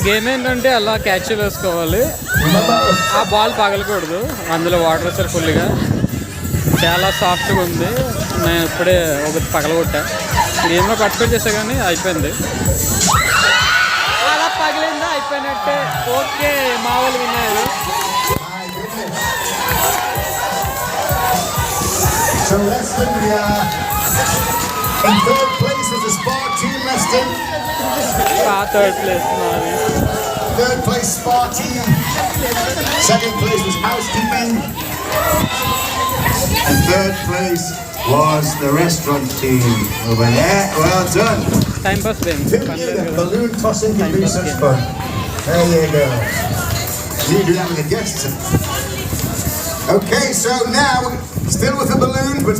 Game ఏంటంటే అలా catch వేసుకోవాలి, ఆ బాల్ పగలకూడదు. అందులో వాటర్ వేస్తారు ఫుల్గా, చాలా సాఫ్ట్గా ఉంది. నేను ఇప్పుడే ఒకటి పగలగొట్టా, గేమ్లో పార్టిసిపేట్ చేసా కానీ అయిపోయింది. అలా పగిలిందా అయిపోయినట్టే. ఓకే, మా వాళ్ళు విన్నారు. So Leston, in third place is the Spar team, Leston. Third place, Mari. Third place, Spar team. Second place was housekeeping. And third place was the restaurant team over there. Well done. Time pass game. Balloon tossing can be such fun. There you go. You do that with the guests. Okay, so now, still with the balloon, but